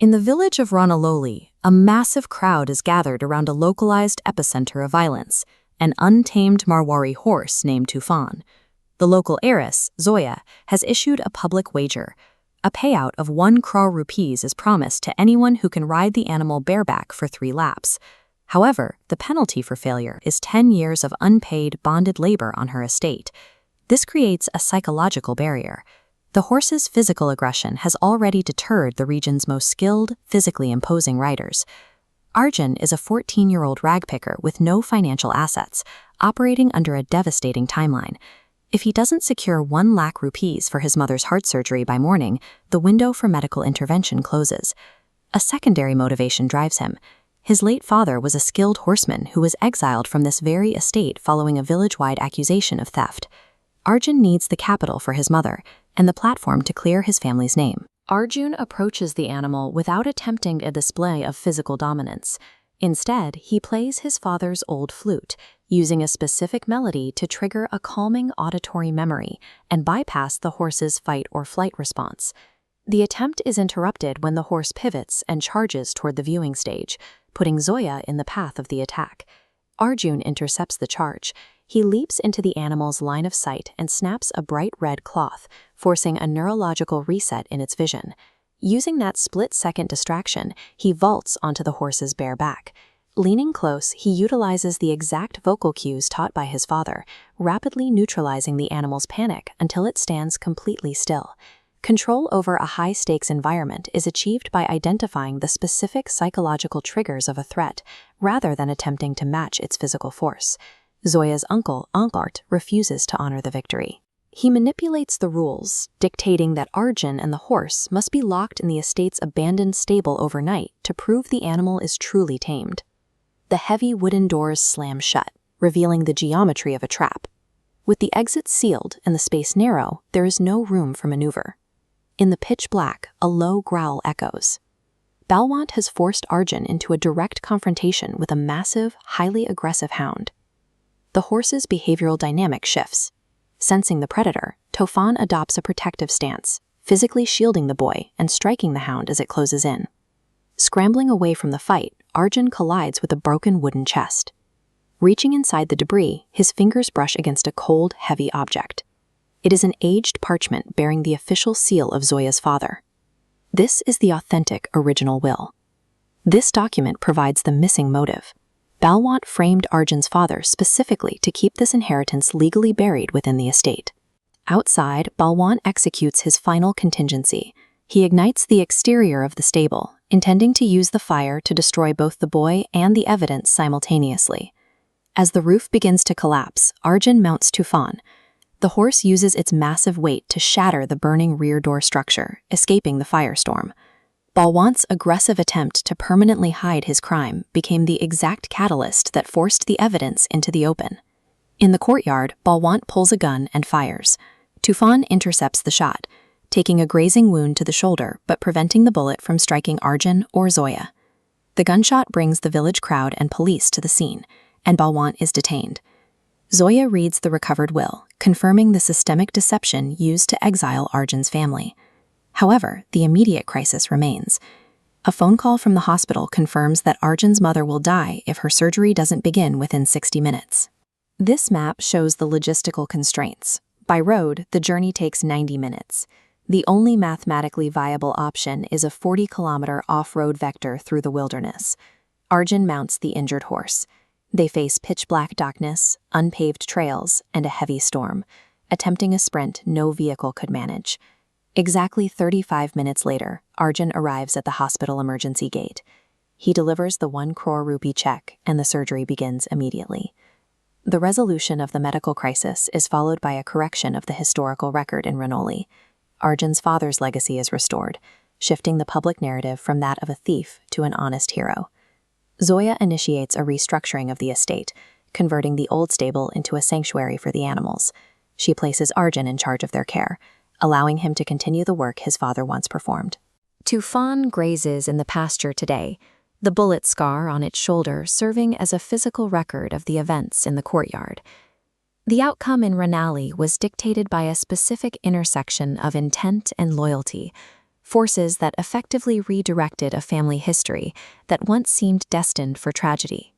In the village of Ranaloli, a massive crowd is gathered around a localized epicenter of violence, an untamed Marwari horse named Tufan. The local heiress, Zoya, has issued a public wager. A payout of 1 crore rupees is promised to anyone who can ride the animal bareback for 3 laps. However, the penalty for failure is 10 years of unpaid bonded labor on her estate. This creates a psychological barrier. The horse's physical aggression has already deterred the region's most skilled, physically imposing riders. Arjun is a 14-year-old ragpicker with no financial assets, operating under a devastating timeline. If he doesn't secure 1 lakh rupees for his mother's heart surgery by morning, the window for medical intervention closes. A secondary motivation drives him. His late father was a skilled horseman who was exiled from this very estate following a village-wide accusation of theft. Arjun needs the capital for his mother and the platform to clear his family's name. Arjun approaches the animal without attempting a display of physical dominance. Instead, he plays his father's old flute, using a specific melody to trigger a calming auditory memory and bypass the horse's fight-or-flight response. The attempt is interrupted when the horse pivots and charges toward the viewing stage, putting Zoya in the path of the attack. Arjun intercepts the charge. He leaps into the animal's line of sight and snaps a bright red cloth, forcing a neurological reset in its vision. Using that split-second distraction, he vaults onto the horse's bare back. Leaning close, he utilizes the exact vocal cues taught by his father, rapidly neutralizing the animal's panic until it stands completely still. Control over a high-stakes environment is achieved by identifying the specific psychological triggers of a threat, rather than attempting to match its physical force. Zoya's uncle, Ankart, refuses to honor the victory. He manipulates the rules, dictating that Arjun and the horse must be locked in the estate's abandoned stable overnight to prove the animal is truly tamed. The heavy wooden doors slam shut, revealing the geometry of a trap. With the exit sealed and the space narrow, there is no room for maneuver. In the pitch black, a low growl echoes. Balwant has forced Arjun into a direct confrontation with a massive, highly aggressive hound. The horse's behavioral dynamic shifts. Sensing the predator, Tufan adopts a protective stance, physically shielding the boy and striking the hound as it closes in. Scrambling away from the fight, Arjun collides with a broken wooden chest. Reaching inside the debris, his fingers brush against a cold, heavy object. It is an aged parchment bearing the official seal of Zoya's father. This is the authentic original will. This document provides the missing motive. Balwant framed Arjun's father specifically to keep this inheritance legally buried within the estate. Outside, Balwant executes his final contingency. He ignites the exterior of the stable, intending to use the fire to destroy both the boy and the evidence simultaneously. As the roof begins to collapse, Arjun mounts Tufan. The horse uses its massive weight to shatter the burning rear door structure, escaping the firestorm. Balwant's aggressive attempt to permanently hide his crime became the exact catalyst that forced the evidence into the open. In the courtyard, Balwant pulls a gun and fires. Tufan intercepts the shot, taking a grazing wound to the shoulder but preventing the bullet from striking Arjun or Zoya. The gunshot brings the village crowd and police to the scene, and Balwant is detained. Zoya reads the recovered will, confirming the systemic deception used to exile Arjun's family. However, the immediate crisis remains. A phone call from the hospital confirms that Arjun's mother will die if her surgery doesn't begin within 60 minutes. This map shows the logistical constraints. By road, the journey takes 90 minutes. The only mathematically viable option is a 40-kilometer off-road vector through the wilderness. Arjun mounts the injured horse. They face pitch-black darkness, unpaved trails, and a heavy storm, attempting a sprint no vehicle could manage. Exactly 35 minutes later, Arjun arrives at the hospital emergency gate. He delivers the 1 crore rupee check, and the surgery begins immediately. The resolution of the medical crisis is followed by a correction of the historical record in Ranoli. Arjun's father's legacy is restored, shifting the public narrative from that of a thief to an honest hero. Zoya initiates a restructuring of the estate, converting the old stable into a sanctuary for the animals. She places Arjun in charge of their care, allowing him to continue the work his father once performed. Tufan grazes in the pasture today, the bullet scar on its shoulder serving as a physical record of the events in the courtyard. The outcome in Ranali was dictated by a specific intersection of intent and loyalty. forces that effectively redirected a family history that once seemed destined for tragedy.